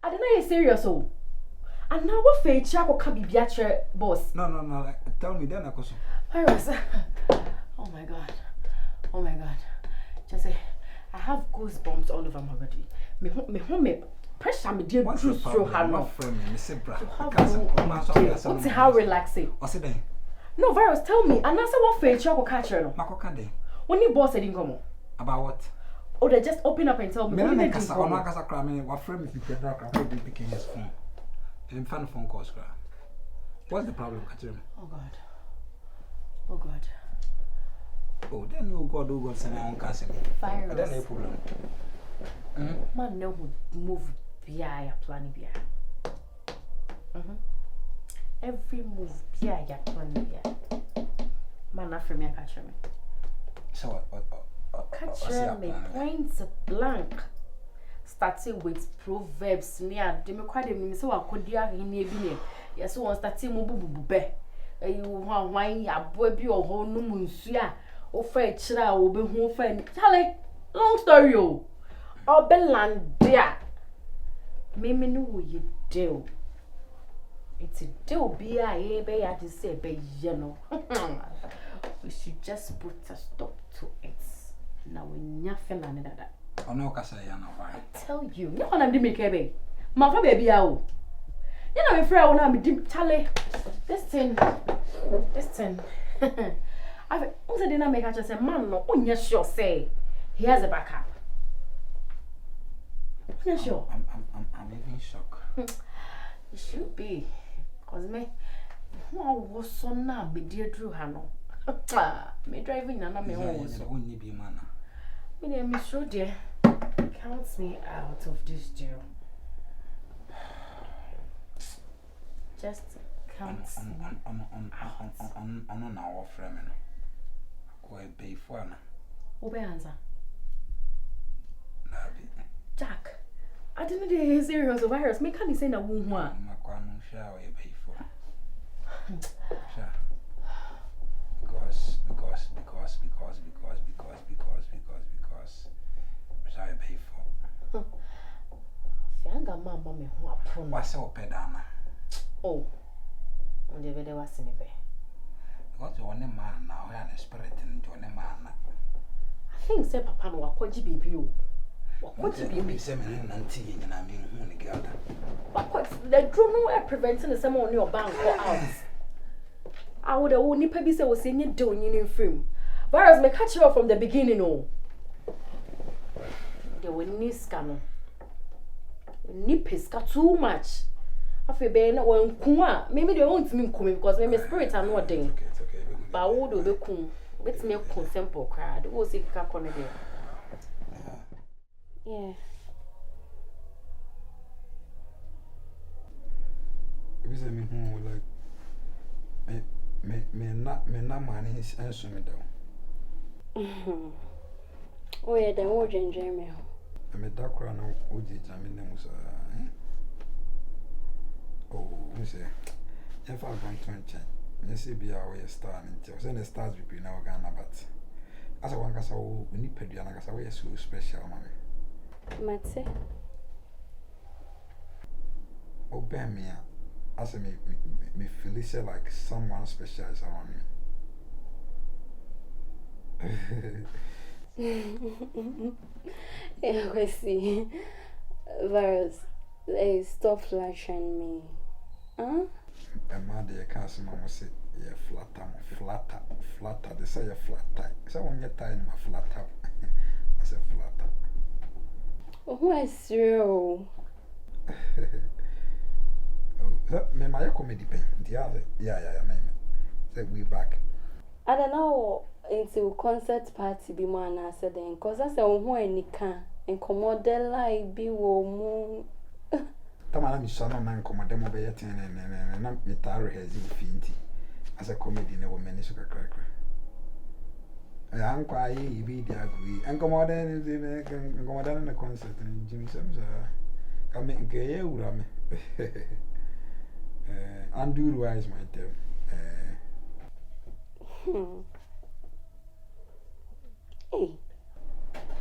I don't know you're serious, oh. And now what fate Chako can be Beatrice boss? No, tell me then, Akoso. Virus. Oh my god. Oh my god. Just say, I have goosebumps all over my body. Me pressure me dear true through her no. What's how relaxing? What's it then? No, Virus, tell me. And I said what fate Chako catch her no. Mako kande. When you boss didn't come. About what? Oh, they just open up and tell me. What did what frame if you can be picking his phone? In fan phone calls. What's the problem, Catherine? Oh God. Oh God. Oh, then you God, send my own cousin. Virus. That's no problem. Man, no move via planning via. Every move via planning via. Man, not for me, catch me. So what? Catch me, points blank. Starting with proverbs near democratic, so I could dear in near be. Yes, one starting mubu be. You want wine, ya boy be or whole no moonsia, or fair chira will be home friend. Charlie, long story, oh. Or Beland, dear. Mimi know you do. It's a deal, be I to say, be you know. We should just put a stop to it. Now we nothing and that. Oh no, Casaya, no, I tell you, no one am make baby. My baby, oh. You know, if I want to be Charlie, this thing. I've also didn't make her just say, man, no, on your sure say he has a backup. Yeah, sure. I'm even shocked. It should be, cause me, was so now be dear Drew Hano. Me driving and I'm only be manner. Me name is sure dear. Counts me out of this deal. Just counts me on our frame. Quite pay for an answer. Jack, I didn't know serious virus. Me can't say na woo one. Macquan shall pay for. Because shall I pay for? Fianga mamma me who upon what's so pedana? Oh, on the video was in a bay. What's your name man now? I am a spirit and your name man. I think, say, Papa, what you be you? What you be seven and tea and I mean, only gather. But what's the drone preventing the same on your bank or out? I would have only maybe say was saying you doing in film. Whereas me catch you from the beginning, oh. They will need scam. Nipiska too much. I feel better when Kuma. Maybe they won't mean coming because my spirit are not doing. Okay. But I would be cool. Let's make simple crowd. It was a cack on again. Yeah. If you say me home, like me not money is answer me down. Oh yeah, then what you enjoy me? I'm a dark run of Uji Jamin. Oh, you say, if I've gone to check, you see, be our star and tell the stars between our Ghana, but as a one cast, we need Pediana, as a so special, mammy. Matse. Oh, bear me, as me feel like someone special is around me. Yeah, I see. Virus, they stop flashing me. Huh? And my dear cousin, Mamma said, yeah, flatter. They say a flat tie. So when you're tying my flatter, I said flatter. Who is you? Oh, me, my comedy pen. Yeah, say we back. I don't know. Into concert party be man I said then cause I said who any can and commode like be wo mu Tamara mi shano na commode mo be yet and na me tare has you finti as a comedy na wo many so kakra I am quite be the agree and commode in the concert and Jimmy Sims come in gay ura me undo wise my term Hey.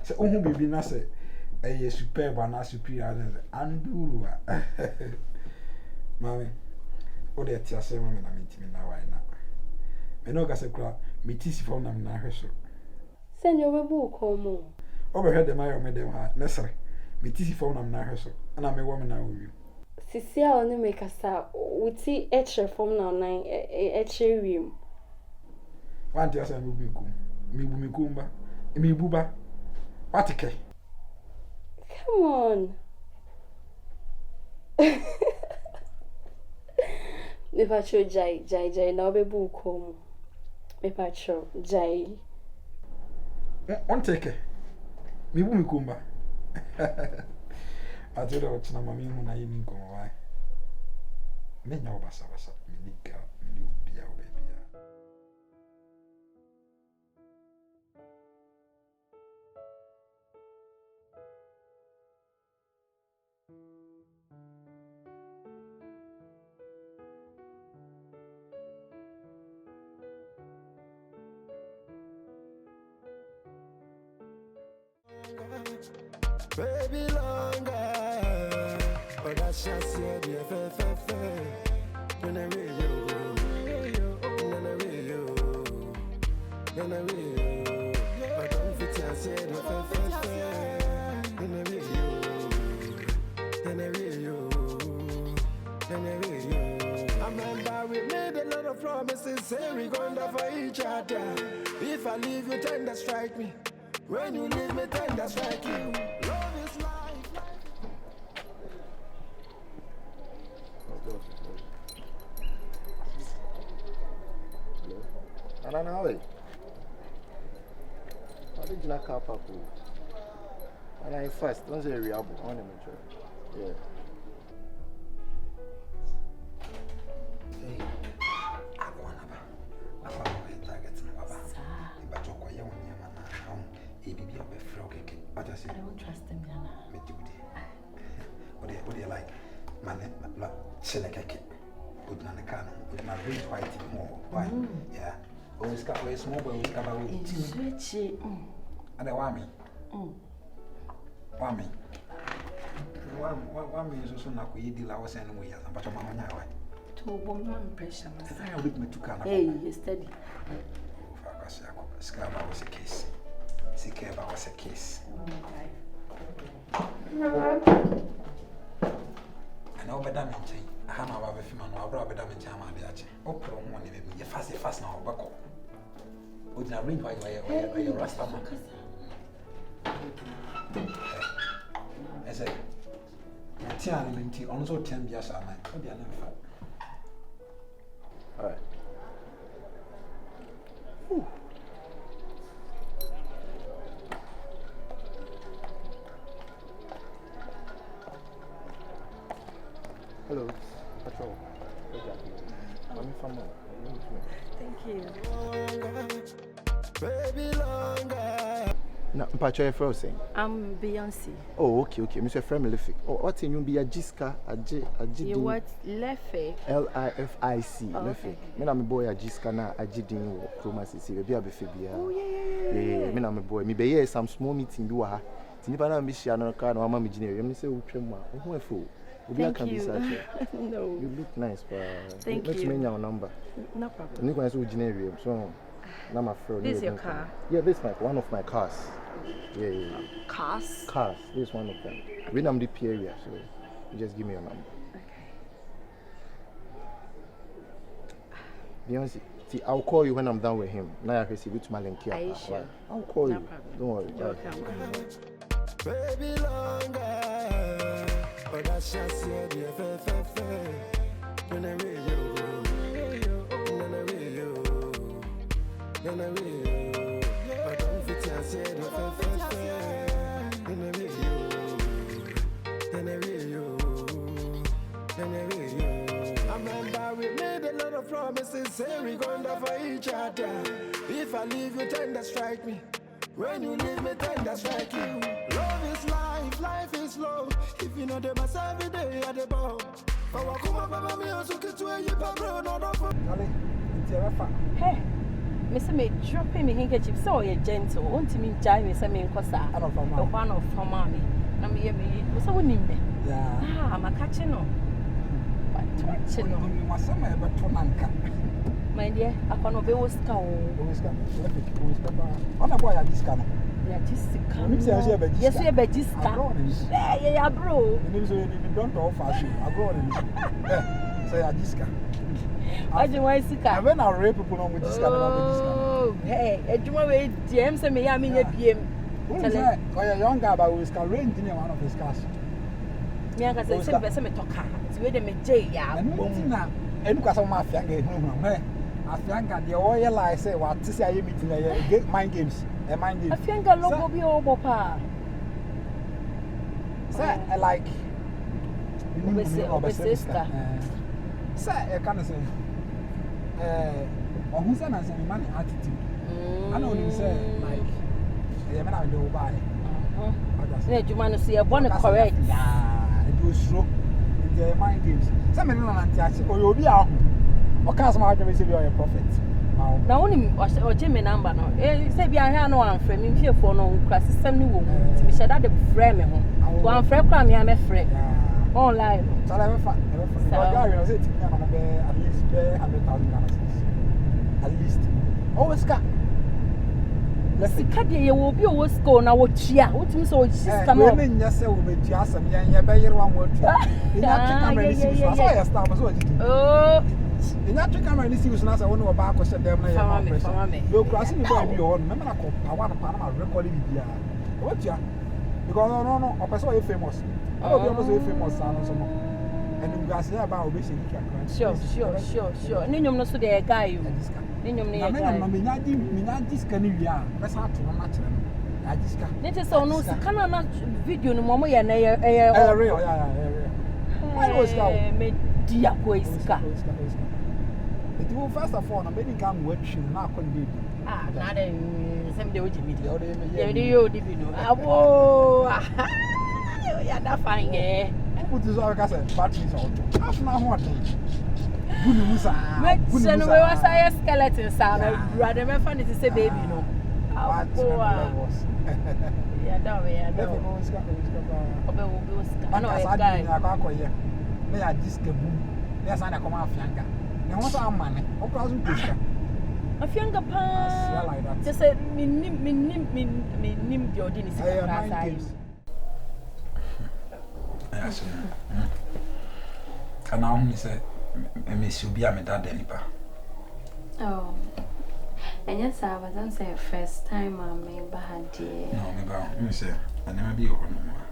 So, oh, baby, Nasa, a superb and a superior and do. Mammy, what the tia say, women are meeting now. I know. I know, as a crowd, me tease from them now. Send your book home. Overhead the mayor made them hard, necessary. Me tease from them now, and I'm a woman now with you. Cecilia only make us out with tea etcher from now 9 etcher room. One day I said, me kumba, me buba. What a cake. Come on. Me patrol jai now be book home. Me patrol jai. One take it. Me kumba. I told her what's my mammy when I even go away. Me know basa, me nigga, me be our baby. Baby longer, but that's just the FFF. When I read you, when I read you, when I read you, I don't fit to say the FFF. When I read you, when I read you, when I read you. I remember we made a lot of promises, say we gonna for each other. If I leave you, tender strike me. When you leave me, tender strike you. Love is life. I don't know. I did not cap up. And I first, don't say reliable on the metro. Yeah. Hey, I go on about. I found my target. But you're quite young, man. He be a bit frog. But I said, I don't trust him, Yana. What do you like? Man, Selecake. Put on the cannon with my red white more. Why? Yeah. Always got away small, but always got away. Switchy. And I want me. Want me? One is also not we deal our sending way as a batch of my own. To woman pressure. I with me to Canada. Hey, you steady. Scaba was a case. Sikeba was a case. I know better than I have no other film and I'll better than Jama. Opera money, you fast now, buckle. Would not ring by your rasta. I said, Tian, also 10 years. I might be an infant. All right. Hello, Patrol. I'm from Thank you. Baby longer. No, Patrol, you're frozen. I'm Beyonce. Oh, okay. Mr. Fremelific. Oh, what's in you be a Jiska, a You what? Lefe? Lific. Oh, Lefic. okay. Me na me boy a Jiska na a Jidin Chroma CC. Be a befibia. Oh, yeah. Me na me boy. Me be here some small meeting do ha. Tinipa na me share no car no mama me engineer. Me say utwem a. Who e fo? Thank you. No. You look nice, but Thank let's you. make your number. No problem. You can say engineer, so now my friend. This is your car? Yeah, this is one of my cars. Yeah. Cars? Cars. This is one of them. We know the P area, so you just give me your number. Okay. Beyonce, see, I'll call you when I'm done with him. Now I receive it to my link here. Are you sure? I'll call No you. problem. Don't worry. You're Bye. welcome. Baby longer. But that's just the FFF. When I read you, when I read you, when I read you, I don't fit to say the FFF. When I read you, when I read you, when I read you. I remember we made a lot of promises, say we gonna for each other. If I leave you, tender strike me. When you leave me, tender strike you. Love is life, life is slow. If you know the mass every day at the bar. But what come up, me also get to a yip, bro, no, no. Charlie, it's your Hey, me say me dropping me handkerchief so you gentle. Want me jai me say me nkosa. I don't know. One of for mommy. Na me ye me. So woni me. Yeah. I'm a catching no. But watching no. Me must say my better nanka. My dear, I can't be Oscar. Oscar. On a boy at this can. Yeah, just Yes, you be just yeah, bro. You don't offer you. I go on. Say a disca. I do want to see. When I rape people on with this kind of hey, you want to DM say me, I mean, PM. A young guy, but we can range in one of his cars. Me, I can say, me talk. It's where they me J, yeah. And look at some mafia game. I think the oil I say, what to say, I meeting mind games. Mind games. I think a logo be over, pa. Sir, I like. Sister. Sir, I can't say. Or who's an answer money attitude? I know you say, like, yeah, man, I do buy. Yeah, you want to see a bonnet correct? Yeah, it was true. The mind games. Some men don't answer, or you'll be out. Or cast my argument, you are a prophet. Now, only or Jimmy number. No, say, be I have no one friend. I'm here for no class. 70 woman. To be said that the friend, one friend, I'm a friend. Online. So I have a at least $100,000. At least. Oh, it's got. Let's see, you will be always go now. What cheer? What means so it's come on. Yes, will be just a young bear one word. In that oh, in that camera, this is not a one about was a damn no crossing the baby or remember I want to Panama recording it. What ya? Because no, I saw famous. I was famous son or some. And you guys say about obesity. Sure. Name no so the guy you. Name this can you are. That's how to match them. I just can't. Let us all know Canada video no more. Yeah, real. Why was me dear boys? It will first of all, I'm making come watching now. Not in some day with me. Yeah, yeah, that's fine. Yeah. Put this all gas and batteries out. Half now what? Good news. Was a skeleton sound. Rather, my friend is a baby, no. Yeah, I know a guy. May I just get boom? Yes, I come off younger. Now, what's our money? What thousand pushka? A younger pa. Just say, me nim your dinner. Yes. And now he said, Miss you be a dad anyway. Oh. And yes, I wasn't say first time I made bad dear. No, me say, I never be over no more.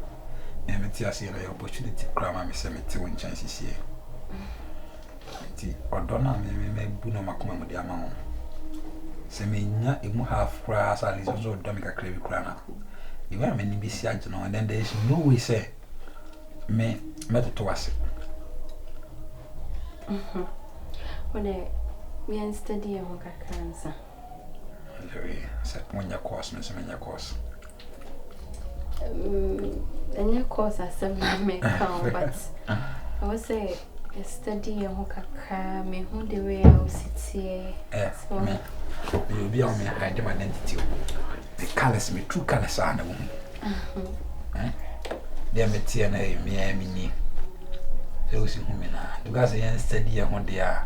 And me tell you the opportunity grandma me say me 2 chances here. Or donna me buno makuma with the amount. Say me nya emu half price at least also domika crave crana. You want me to be sick, you know, and then there is no way say me to us. When me and study and work cancer. Said when your course, Miss Mania course. And your course I said may come, but I would say study and work me who the way I will sit here. So me you'll be on me hide my identity. The colors me true colors are the woman. There me TNA me those who me now. Because I study and what they are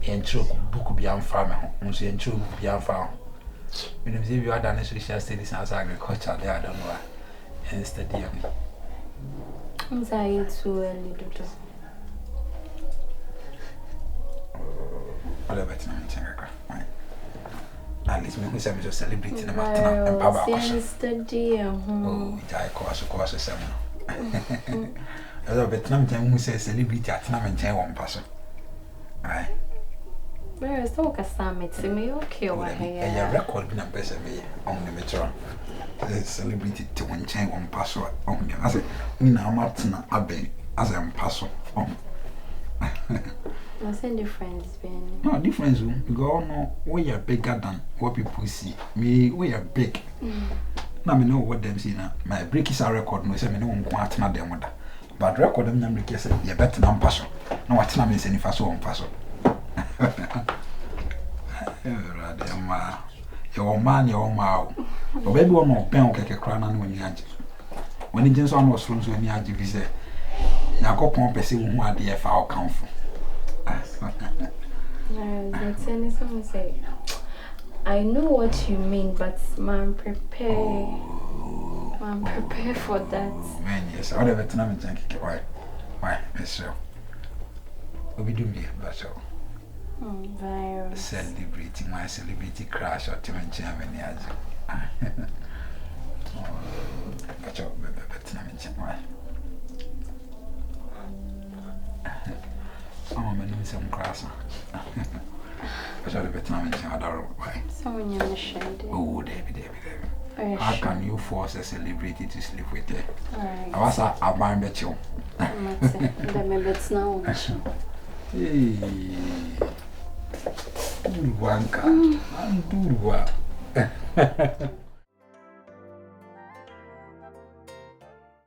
and choke book be on farmer, and choke be on farm. When you are done social studies as agriculture, they are done well and study. I'm sorry too early, Doctor. All about it, at least me who say me just celebrating the matter and Papa. Study oh, I course seven. I love Vietnam time who says celebrity at Nam and Jay one person. Aye. Where is talk a summit? See me okay, what a record in a better me on the metro. The celebrity to one chain one password on you. I said, Nina Martin Abbey as I am password on. What's the difference, Ben? No difference, because no, we are bigger than what people see. Me, we are big. Now, I know what them see now. My break is a record, no, say, me no one quite not them with. But record them number case, you better not pass. No, what's not missing if I saw on pass. Your man, your mouth. Or maybe one more pen cake crown and when you had when the gentleman was from when you had to visit. Yako Pompe see what the FR come from. I know what you mean, but I'm prepared. I'm prepared for that. Man, yes, I would have a tournament junkie. Why, Miss Show? What we do me, but so. Celebrating my celebrity crash or to mention any other. Catch up with the tournament. Why? I'm going to some crass. I shall be tournament. I don't know why. Someone you're ashamed. Oh, David. How can you force a celebrity to sleep with her? Alright. I was a man bet you. That's now. Hey, one car. I'm doing well.